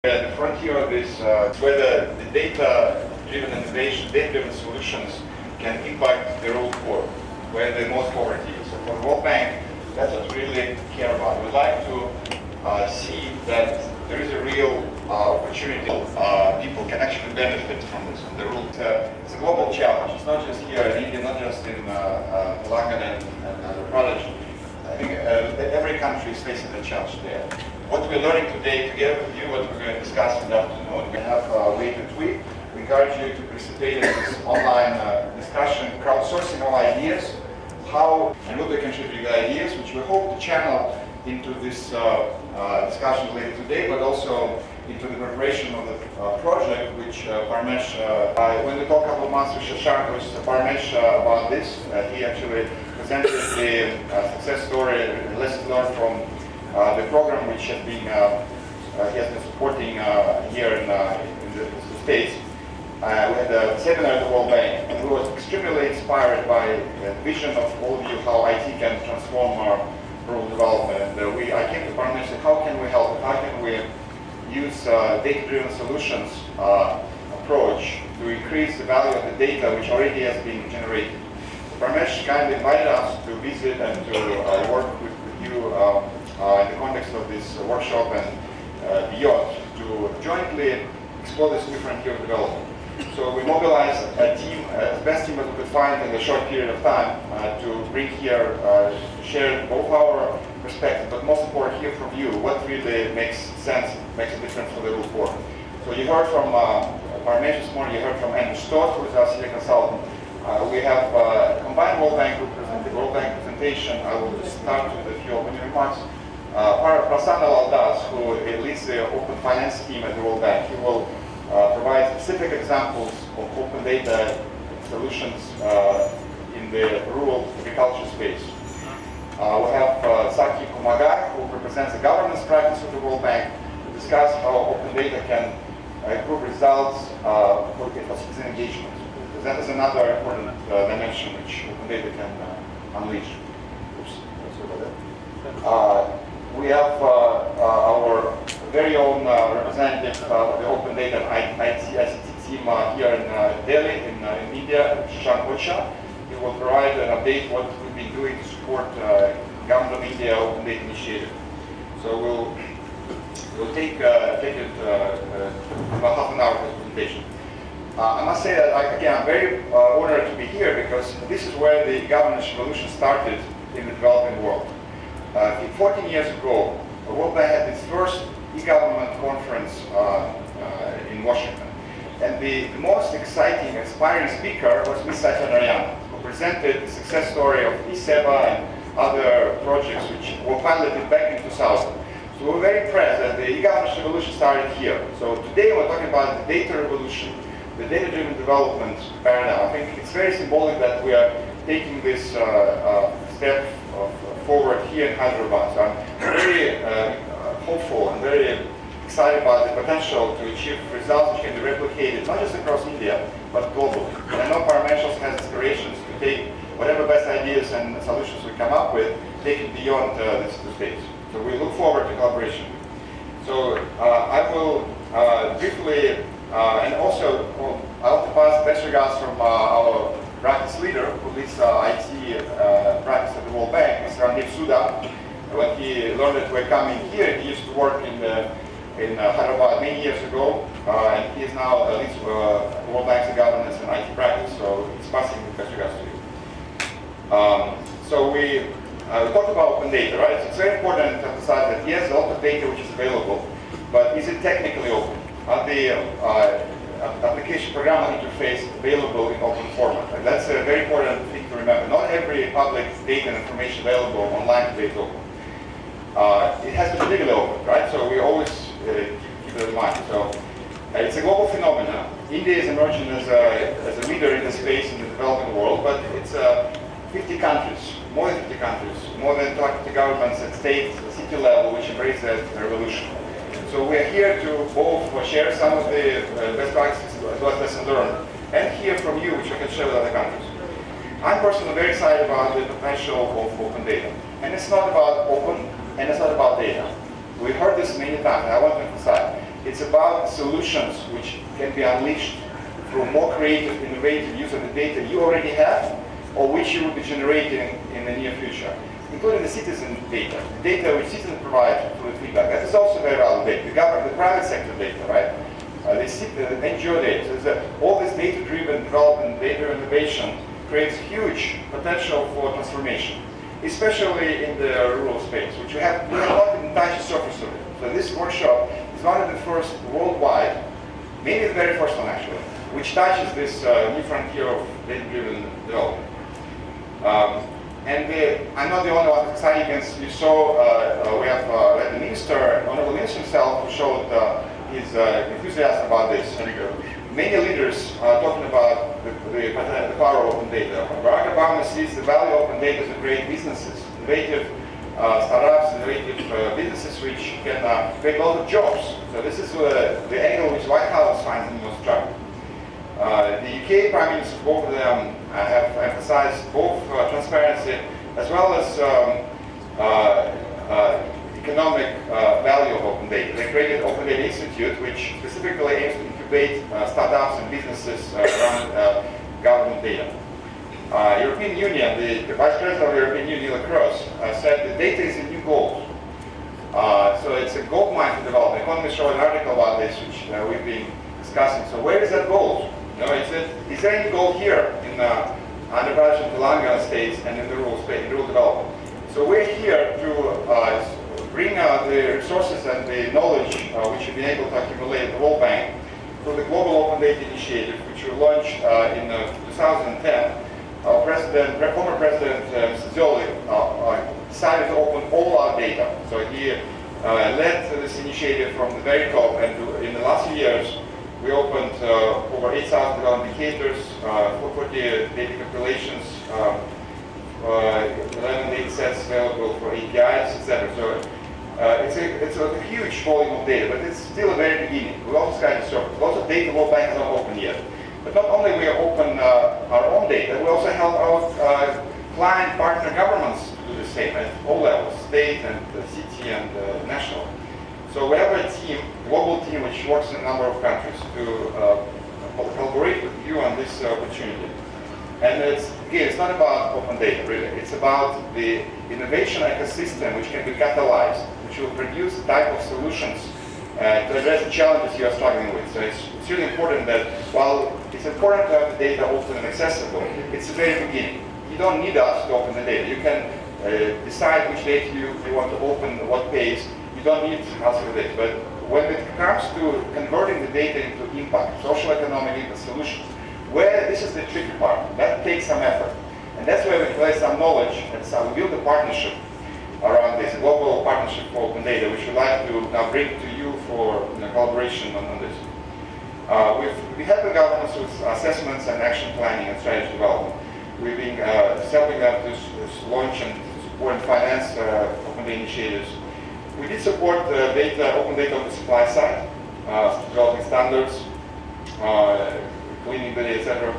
At the frontier of this, where the data-driven innovation, data-driven solutions can impact the rural poor, where the most poverty is. So for the World Bank, that's what we really care about. We'd like to see that there is a real opportunity. People can actually benefit from this. And the rural, it's a global challenge. It's not just here in India, not just in Telangana and Andhra Pradesh. I think every country is facing the challenge there. What we're learning today together with you, what we're going to discuss in the afternoon, we have Wait and Tweet. We encourage you to participate in this online discussion, crowdsourcing all ideas, how and what we contribute ideas, which we hope to channel into this discussion later today, but also into the preparation of the project, which Parmesh, when we talked a couple of months with Shashank, with Parmesh about this, he actually presented the success story, lessons learned from the program which has been, he has been supporting here in the States. We had a seminar at the World Bank, and we were extremely inspired by the vision of all of you how IT can transform our rural development. And I came to Parmesh and said, how can we help? How can we use data-driven solutions approach to increase the value of the data which already has been generated? Parmesh kindly invited us to visit and to work with you in the context of this workshop and beyond to jointly explore this new frontier of development. So we mobilized a team, the best team that we could find in a short period of time to bring here, share both our perspective, but most important, hear from you what really makes sense, makes a difference for the rural poor. So you heard from Parmesh this morning, you heard from Andrew Stott, who is our senior consultant. We have a combined World Bank group presenting World Bank presentation. I will just start with a few opening remarks. Prasanna Laldas, who leads the Open Finance team at the World Bank, he will provide specific examples of open data solutions in the rural agriculture space. We have Saki Kumagai, who represents the governance practice of the World Bank, to discuss how open data can improve results for citizen engagement. That is another important dimension which open data can unleash. Oops, sorry about that. We have our very own representative of the Open Data ICT team here in Delhi, in India, Shashank Ocha. He will provide an update what we've been doing to support Government of India Open Data Initiative. So we'll take it about half an hour for this presentation. I must say that, I'm very honored to be here because this is where the governance revolution started in the developing world. 14 years ago, the World Bank had its first e-government conference in Washington. And the most exciting, inspiring speaker was Ms. Satya Narayana, who presented the success story of eSeva and other projects which were piloted back in 2000. So we're very impressed that the e-governance revolution started here. So today we're talking about the data revolution, the data-driven development paradigm. I think it's very symbolic that we are taking this step forward here in Hyderabad. So I'm very hopeful and very excited about the potential to achieve results which can be replicated not just across India, but globally. And I know Parmesh also has aspirations to take whatever best ideas and solutions we come up with, take it beyond this States. So we look forward to collaboration. So I will briefly, and also I want to pass best regards from our practice leader who leads IT practice at the World Bank, Mr. Randeep Sudha. When he learned that we're coming here, he used to work in Hyderabad many years ago, and he is now leads World Bank's governance and IT practice, so he's passing the best regards to you. So we talked about open data, right? So it's very important to emphasize that yes, a lot of data which is available, but is it technically open? Are the application programmer interface available in open format? And that's a very important thing to remember. Not every public data and information available online today is open. It has to be legally open, right? So we always keep it in mind. So it's a global phenomenon. India is emerging as a leader in the space in the developing world, but it's 50 countries, more than 50 countries, more than 20 governments at state, city level, which embrace that revolution. So we're here to both share some of the best practices as well as lessons learned, and hear from you, which we can share with other countries. I'm personally very excited about the potential of open data. And it's not about open, and it's not about data. We've heard this many times, and I want to emphasize. It's about solutions which can be unleashed through more creative, innovative use of the data you already have, or which you will be generating in the near future, including the citizen data, the data which citizens provide through the feedback. That is also very valuable data. The government, the private sector data, right? The NGO data. So all this data-driven development, data innovation creates huge potential for transformation, especially in the rural space, which we have not even touched the surface of it. So this workshop is one of the first worldwide, maybe the very first one actually, which touches this new frontier of data-driven development. I'm not the only one excited. You saw we have the minister, honorable minister himself, who showed his enthusiasm about this. Many leaders are talking about the power of open data. Barack Obama sees the value of open data to create businesses, innovative startups, innovative businesses which can create a lot of jobs. So this is the angle which White House finds the most attractive. The UK Prime Minister, both of them have emphasized both transparency as well as economic value of open data. They created Open Data Institute, which specifically aims to incubate startups and businesses around government data. European Union, the Vice President of the European Union, Neelie Kroes, said that data is a new gold. So it's a gold mine to develop. The Economist showed an article about this, which we've been discussing. So where is that gold? Is there any gold here in Andhra Pradesh and Telangana states and in the rural space, in rural development? So we're here to bring the resources and the knowledge which we've been able to accumulate at the World Bank through the Global Open Data Initiative, which we launched in 2010. Our former President, Mr. Zoli, decided to open all our data. So he led this initiative from the very top, and in the last years, we opened over 8,000 development indicators, 40 data compilations, 11 data sets available for APIs, etc. So it's a huge volume of data, but it's still a very beginning. We also scratch the surface. Lots of data World Bank is not open yet. But not only we open our own data, we also help our client partner governments do the same at all levels, state and city and national. So we have a team, a global team, which works in a number of countries to collaborate with you on this opportunity. And it's not about open data, really. It's about the innovation ecosystem which can be catalyzed, which will produce the type of solutions to address the challenges you are struggling with. So it's really important that while it's important to have the data open and accessible, it's the very beginning. You don't need us to open the data. You can decide which data you want to open, what pace. You don't need us for this. But when it comes to converting the data into impact, social economic impact solutions, where this is the tricky part, that takes some effort. And that's where we place some knowledge and we build a partnership around this, a global partnership for open data, which we'd like to now bring to you for collaboration on this. We help the governments with assessments and action planning and strategy development. We've been helping them to launch and support and finance open data initiatives. We did support open data on the supply side, developing standards, cleaning the data, etc.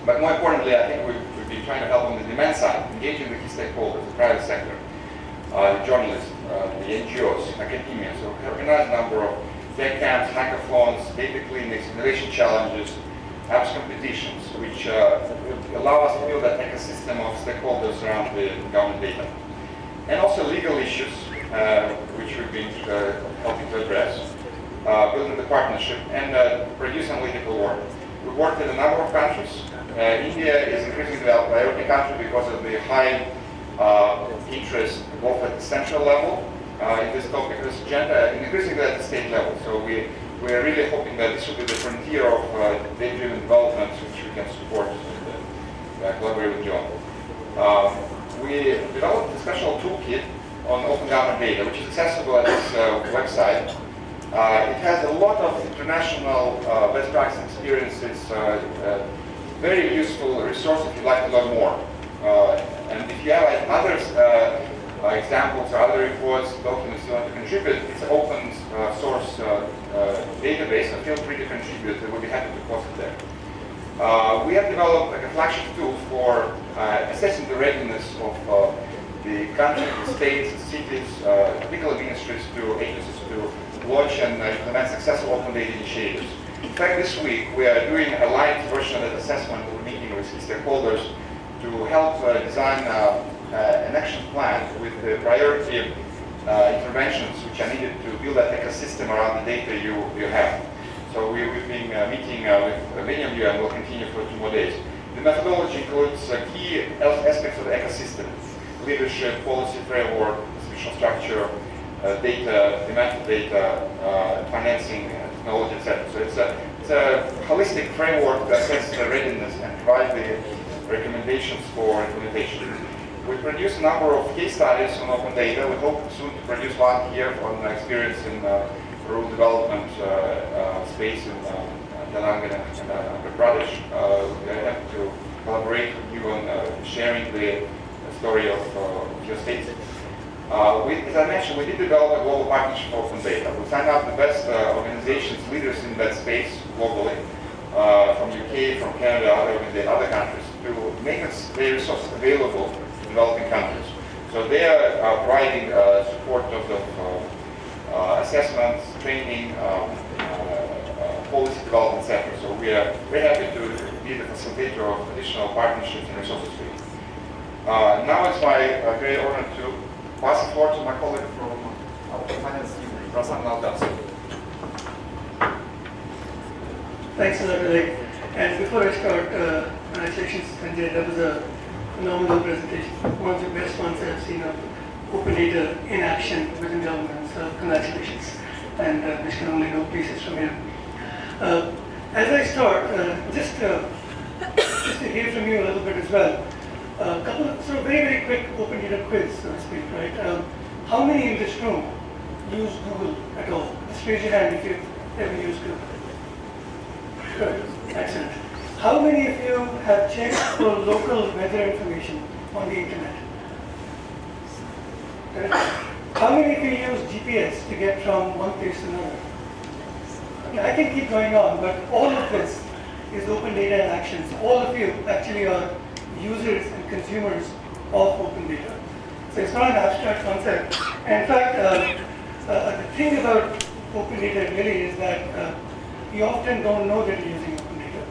But more importantly, I think we've been trying to help on the demand side, engaging the key stakeholders, the private sector, the journalists, the NGOs, academia. So we organized a number of tech camps, hackathons, data clinics, innovation challenges, apps competitions, which allow us to build that ecosystem of stakeholders around the government data. And also legal issues, which we've been helping to address, building the partnership, and produce analytical work. We've worked in a number of countries. India is increasingly a priority country because of the high interest both at the central level in this topic, this agenda, and increasingly at the state level. So we're really hoping that this will be the frontier of data-driven development, which we can support and collaborate with you on. We developed a special toolkit on open government data, which is accessible at this website. It has a lot of international best practice experiences, very useful resource if you'd like to learn more. And if you have other examples or other reports, documents you want to contribute, it's an open source database, so feel free to contribute. We'll be happy to post it there. We have developed like a flagship tool for assessing the readiness of the country, the states, the cities, particular ministries to agencies to launch and implement successful open data initiatives. In fact, this week we are doing a light version of that assessment. We're meeting with stakeholders to help design an action plan with the priority interventions which are needed to build that ecosystem around the data you have. So we've been meeting with many of you and will continue for 2 more days. The methodology includes key aspects of the ecosystem: leadership, policy framework, institutional structure, data, demand for data, financing, technology, etc. So it's a holistic framework that assesses the readiness and provides the recommendations for implementation. We produce a number of case studies on open data. We hope soon to produce one here on experience in rural development space in Telangana and Andhra Pradesh. We have to collaborate with you on sharing the story of your states. As I mentioned, we did develop a global partnership for open data. We signed up the best organizations, leaders in that space globally, from UK, from Canada, other countries, to make their resources available to developing countries. So they are providing support of assessments, training, policy development, etc. So we are very happy to be the facilitator of additional partnerships and resources for you. Now it's my great honor to pass the floor to my colleague from our finance team, Prasanna Aldas. Thanks a lot, Oleg. And before I start, congratulations, Sanjay. That was a phenomenal presentation. One of the best ones I've seen of open data in action within government. So congratulations. And this can only go places from here. As I start, just to hear from you a little bit as well, a couple of sort of very quick open data quiz, so to speak, right? How many in this room use Google at all? Just raise your hand if you've ever used Google. Good, excellent. How many of you have checked for local weather information on the internet? Good. How many of you use GPS to get from one place to another? Okay, I can keep going on, but all of this is open data in action. So all of you actually are users and consumers of open data. So it's not an abstract concept. And in fact, the thing about open data really is that we often don't know that you're using open data.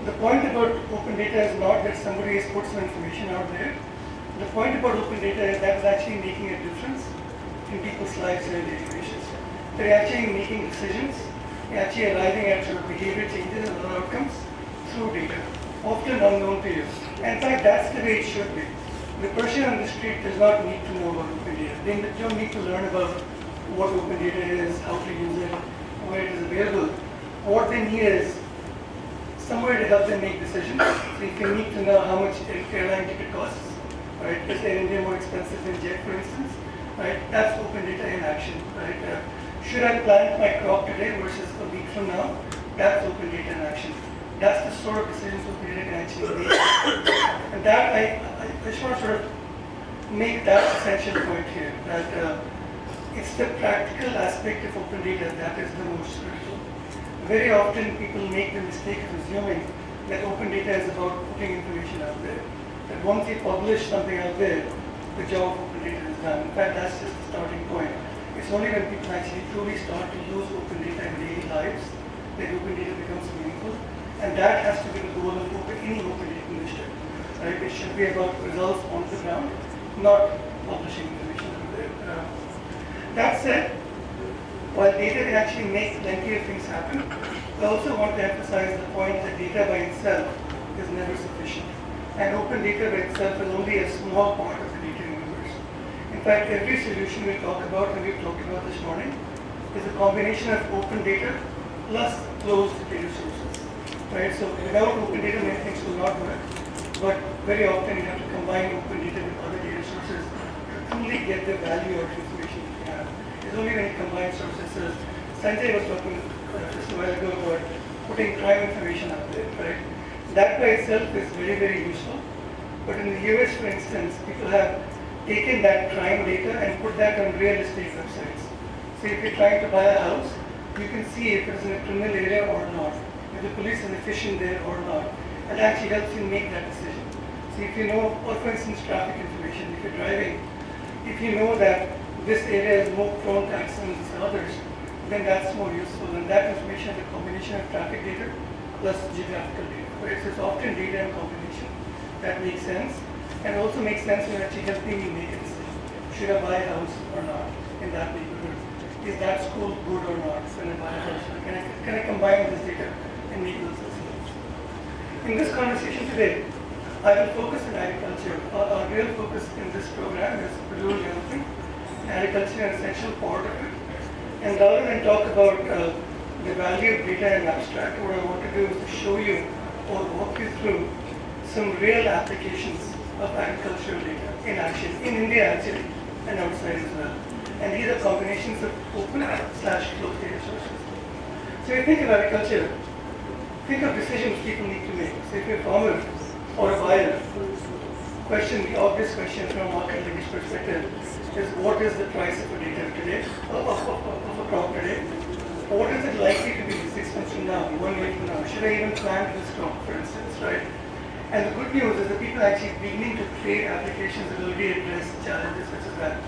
The point about open data is not that somebody has put some information out there. The point about open data is that it's actually making a difference in people's lives on a daily basis. They're actually making decisions. They're actually arriving at sort of behavior changes and other outcomes through data, often unknown to you. And in fact, that's the way it should be. The person on the street does not need to know about open data. They don't need to learn about what open data is, how to use it, where it is available. What they need is somewhere to help them make decisions. So if you need to know how much an airline ticket costs, right? Is Air India more expensive than jet, for instance? Right? That's open data in action, right? Should I plant my crop today versus a week from now? That's open data in action. That's the sort of decisions open data can actually make. And that I just want to sort of make that essential point here, that it's the practical aspect of open data that is the most critical. Very often people make the mistake of assuming that open data is about putting information out there. That once you publish something out there, the job of open data is done. In fact, that's just the starting point. It's only when people actually truly start to use open data in daily lives that open data becomes meaningful. And that has to be the goal of any open data initiative. Right? It should be about results on the ground, not publishing information out there. That said, while data can actually make plenty of things happen, I also want to emphasize the point that data by itself is never sufficient. And open data by itself is only a small part of the data universe. In fact, every solution we talk about and we've talked about this morning is a combination of open data plus closed data sources. Right? So without open data, many things will not work. But very often you have to combine open data with other data sources to truly get the value of information that you have. It's only when you combine sources. So Sanjay was talking just a while ago about putting crime information out there, right? That by itself is very useful. But in the US, for instance, people have taken that crime data and put that on real estate websites. So if you're trying to buy a house, you can see if it's in a criminal area or not, if the police is efficient there or not. It actually helps you make that decision. So if you know, or for instance, traffic information, if you're driving, if you know that this area is more prone to accidents than others, then that's more useful. And that information is a combination of traffic data plus geographical data. Right? So it's often data in combination that makes sense, and also makes sense when actually helping me make a decision. Should I buy a house or not in that neighborhood? Is that school good or not when I buy a house? Can I combine this data and make those decisions? In this conversation today, I will focus on agriculture. Our real focus in this program is rural development, agriculture an essential part of it. And rather than talk about the value of data in abstract, what I want to do is to show you or walk you through some real applications of agricultural data in action, in India actually, and outside as well. And these are combinations of open/closed data sources. So if you think of agriculture, think of decisions people need to make. So if you're a farmer or a buyer, the obvious question from a market linkage perspective is what is the price of a data today, of a crop today? What is it likely to be 6 months from now, 1 year from now? Should I even plant this crop, for instance, right? And the good news is that people are actually beginning to create applications that already address challenges such as that.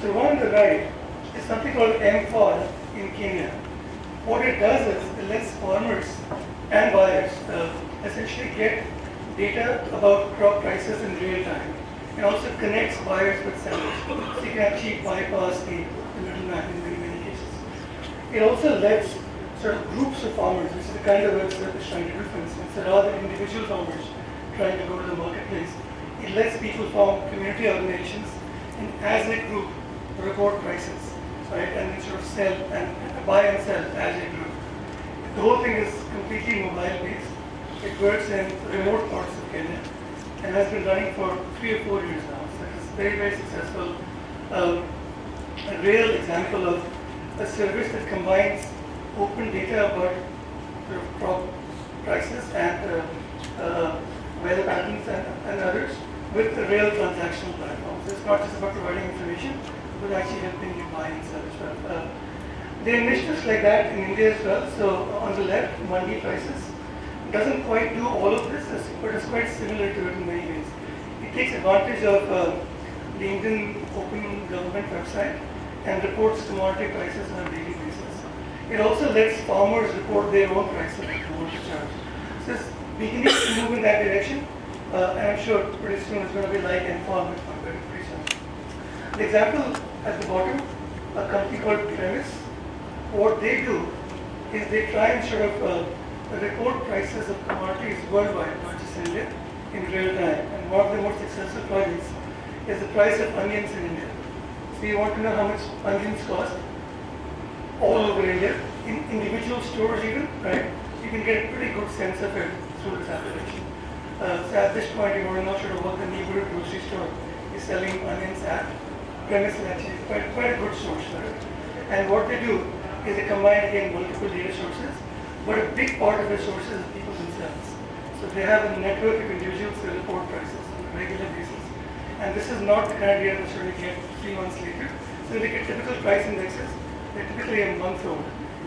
So one on the right is something called MFOD in Kenya. What it does is it lets farmers and buyers essentially get data about crop prices in real time, and also connects buyers with sellers. So you can actually bypass the middleman in many cases. It also lets sort of groups of farmers, which is the kind of work that is trying to do, for instance, so rather than individual farmers trying to go to the marketplace, it lets people form community organizations and as a group report prices, right, and then sort of sell and buy and sell as a group. The whole thing is completely mobile based. It works in remote parts of Kenya and has been running for 3 or 4 years now. So it's very, very successful. A real example of a service that combines open data about sort of crop prices and weather patterns and others with a real transactional platform. So it's not just about providing information, but actually helping you buy and sell as well. There are initiatives like that in India as well. So on the left, Mandi Prices doesn't quite do all of this, but it's quite similar to it in many ways. It takes advantage of the Indian Open Government website and reports commodity prices on a daily basis. It also lets farmers report their own prices at commodity charge. So it's beginning to move in that direction, and I'm sure pretty soon it's going to be like Inform pretty soon. The example at the bottom, a company called Premise, what they do is they try and sort of report prices of commodities worldwide, not just India, in real time. And one of the most successful projects is the price of onions in India. So you want to know how much onions cost all over India, in individual stores even, right? You can get a pretty good sense of it through this application. So at this point, you want to know sort of what the neighborhood grocery store is selling onions at. Premise is actually quite a good source for it. And what they do is they combine again multiple data sources, but a big part of the sources is people themselves. So they have a network of individuals who report prices on a regular basis. And this is not the kind of data that you get 3 months later. So they get typical price indexes. They're typically a month old.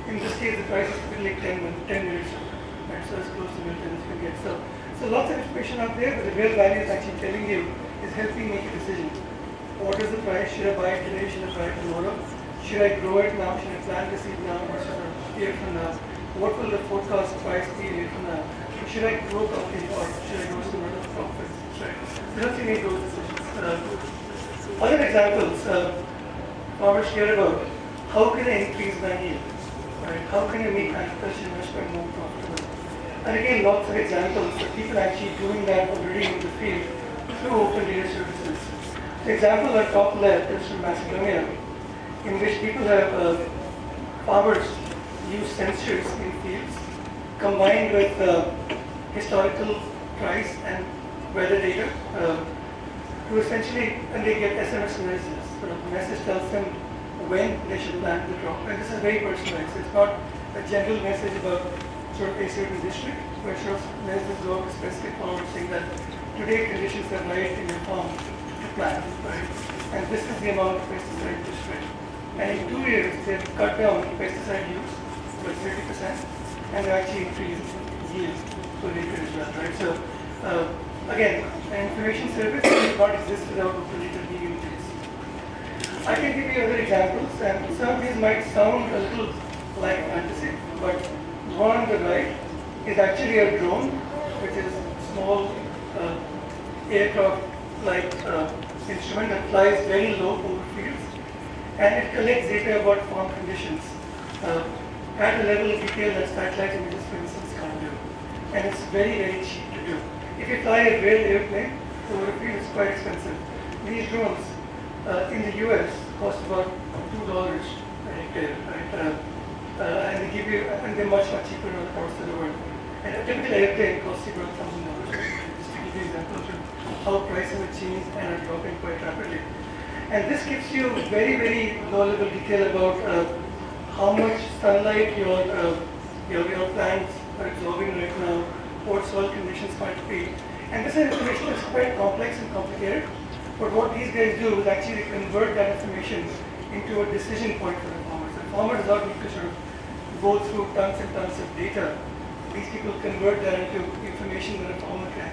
In this case, the price is typically 10 minutes old. Right? So it's close to Milton as you can get. So lots of information out there, but the real value is actually telling you, is helping make a decision. What is the price? Should I buy it today? Should I buy it tomorrow? Should I grow it now? Should I plant the seed now versus a year from now? What will the forecast price be a year from now? Should I grow coffee or should I grow some other profits? Right. So that's you make those decisions. Other examples, farmers care about how can I increase my yield? Right? How can I make agriculture investment more profitable? And again, lots of examples of people actually doing that already in the field through open data services. The example at top left is from Macedonia, in which people have farmers use sensors in fields combined with historical price and weather data to essentially, and they get SMS messages. So the message tells them when they should plant the crop. And this is very personalized. It's not a general message about sort of a certain district, where sort of messages go to specific farmers saying that today conditions are right in your farm to plant, right? And this is the amount of pesticide to spread. And in 2 years, they've cut down pesticide use by 30% and actually increased yield per acre as well, right? So again, an information service does not exist without open data being in place. I can give you other examples, and some of these might sound a little like fantasy, but the one on the right is actually a drone, which is a small aircraft-like instrument that flies very low over fields, and it collects data about farm conditions at a level of detail that satellite images, for instance, can't do. And it's very, very cheap to do. If you fly a real airplane over a field, it's quite expensive. These drones in the US cost about $2 a hectare, right? And they give you, and they're much, much cheaper in other parts of the world. And a typical airplane costs you about $1,000. Just to give you examples of how prices have changed and are dropping quite rapidly. And this gives you very, very low level detail about how much sunlight your plants are absorbing right now, what soil conditions might be. And this information is quite complex and complicated, but what these guys do is actually convert that information into a decision point for the farmers. The farmer does not need to sort of go through tons and tons of data. These people convert that into information that a farmer can